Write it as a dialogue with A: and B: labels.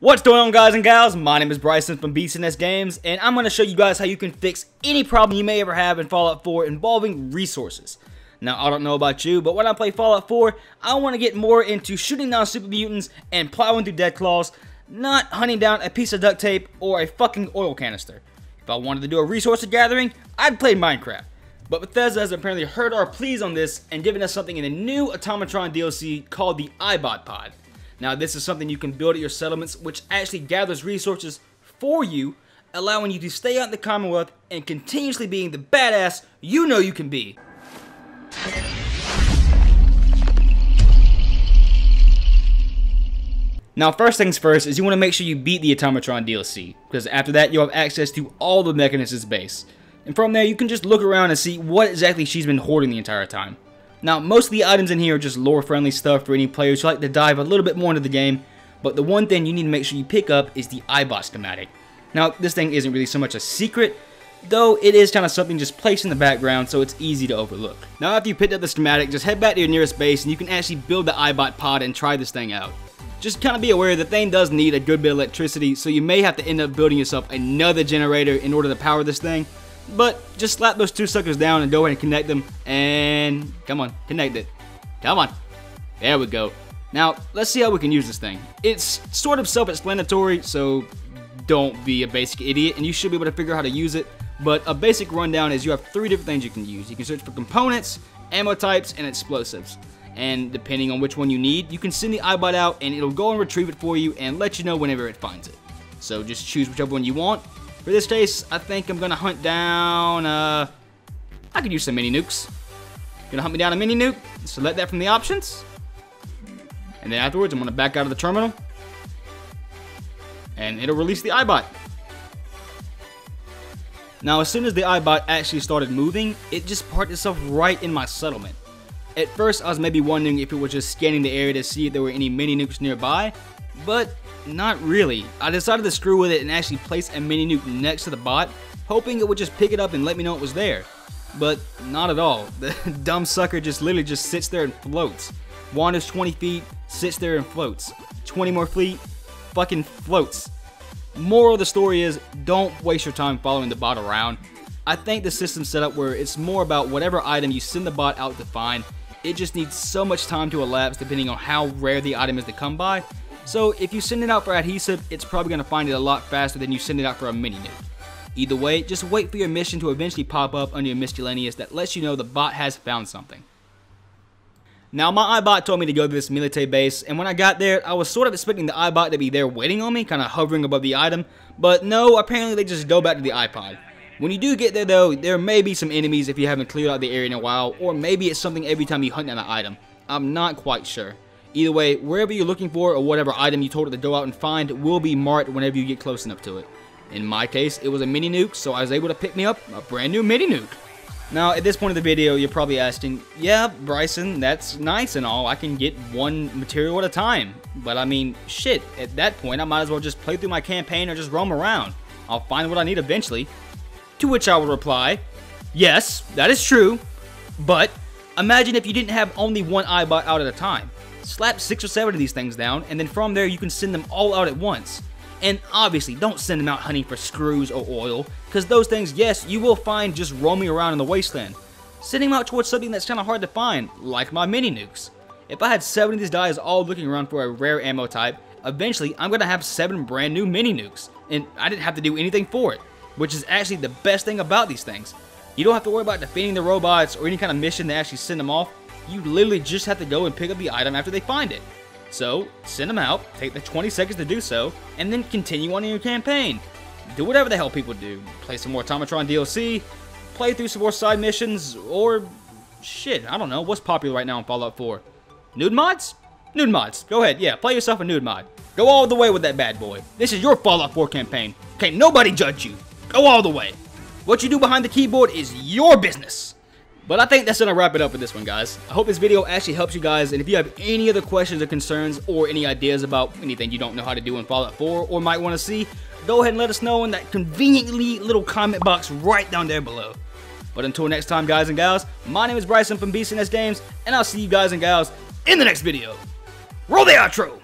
A: What's going on, guys and gals? My name is Bryson from BCNS Games, and I'm going to show you guys how you can fix any problem you may ever have in Fallout 4 involving resources. Now, I don't know about you, but when I play Fallout 4, I want to get more into shooting down super mutants and plowing through deathclaws, not hunting down a piece of duct tape or a fucking oil canister. If I wanted to do a resource gathering, I'd play Minecraft. But Bethesda has apparently heard our pleas on this and given us something in the new Automatron DLC called the EyeBot Pod. Now, this is something you can build at your settlements, which actually gathers resources for you, allowing you to stay out in the Commonwealth and continuously being the badass you know you can be. Now, first things first is you want to make sure you beat the Automatron DLC, because after that you'll have access to all the Mechanist's base. And from there you can just look around and see what exactly she's been hoarding the entire time. Now, most of the items in here are just lore-friendly stuff for any players who like to dive a little bit more into the game, but the one thing you need to make sure you pick up is the EyeBot Schematic. Now, this thing isn't really so much a secret, though it is kind of something just placed in the background, so it's easy to overlook. Now, after you picked up the schematic, just head back to your nearest base and you can actually build the EyeBot Pod and try this thing out. Just kind of be aware the thing does need a good bit of electricity, so you may have to end up building yourself another generator in order to power this thing. But just slap those two suckers down and go ahead and connect them, and come on, connect it. Come on. There we go. Now, let's see how we can use this thing. It's sort of self-explanatory, so don't be a basic idiot, and you should be able to figure out how to use it. But a basic rundown is you have three different things you can use. You can search for components, ammo types, and explosives. And depending on which one you need, you can send the EyeBot out, and it'll go and retrieve it for you and let you know whenever it finds it. So just choose whichever one you want. For this case, I think I'm gonna hunt down, I could use some mini nukes. Gonna hunt me down a mini nuke, select that from the options. And then afterwards, I'm gonna back out of the terminal. And it'll release the EyeBot. Now, as soon as the EyeBot actually started moving, it just parked itself right in my settlement. At first, I was maybe wondering if it was just scanning the area to see if there were any mini nukes nearby, but not really. I decided to screw with it and actually place a mini nuke next to the bot, hoping it would just pick it up and let me know it was there. But not at all. The dumb sucker just literally just sits there and floats. Wanders 20 feet, sits there and floats. 20 more feet, fucking floats. Moral of the story is, don't waste your time following the bot around. I think the system's set up where it's more about whatever item you send the bot out to find. It just needs so much time to elapse depending on how rare the item is to come by. So if you send it out for adhesive, it's probably going to find it a lot faster than you send it out for a mini nuke. Either way, just wait for your mission to eventually pop up under your miscellaneous that lets you know the bot has found something. Now, my EyeBot told me to go to this military base, and when I got there, I was sort of expecting the EyeBot to be there waiting on me, kind of hovering above the item, but no, apparently they just go back to the iPod. When you do get there though, there may be some enemies if you haven't cleared out the area in a while, or maybe it's something every time you hunt down an item. I'm not quite sure. Either way, wherever you're looking for or whatever item you told it to go out and find will be marked whenever you get close enough to it. In my case, it was a mini nuke, so I was able to pick me up a brand new mini nuke. Now, at this point of the video, you're probably asking, yeah, Bryson, that's nice and all, I can get one material at a time. But I mean, shit, at that point, I might as well just play through my campaign or just roam around. I'll find what I need eventually. To which I will reply, yes, that is true, but imagine if you didn't have only one EyeBot out at a time. Slap 6 or 7 of these things down, and then from there you can send them all out at once. And obviously, don't send them out hunting for screws or oil, because those things, yes, you will find just roaming around in the wasteland. Send them out towards something that's kind of hard to find, like my mini nukes. If I had 7 of these guys all looking around for a rare ammo type, eventually I'm going to have 7 brand new mini nukes, and I didn't have to do anything for it, which is actually the best thing about these things. You don't have to worry about defeating the robots or any kind of mission to actually send them off. You literally just have to go and pick up the item after they find it. So, send them out, take the 20 seconds to do so, and then continue on in your campaign. Do whatever the hell people do. Play some more Automatron DLC, play through some more side missions, or shit, I don't know, what's popular right now in Fallout 4? Nude mods? Nude mods. Go ahead, yeah, play yourself a nude mod. Go all the way with that bad boy. This is your Fallout 4 campaign. Okay, nobody judge you. Go all the way. What you do behind the keyboard is your business. But I think that's going to wrap it up for this one, guys. I hope this video actually helps you guys, and if you have any other questions or concerns or any ideas about anything you don't know how to do in Fallout 4 or might want to see, go ahead and let us know in that conveniently little comment box right down there below. But until next time, guys and gals, my name is Bryson from BCNS Games, and I'll see you guys and gals in the next video. Roll the outro!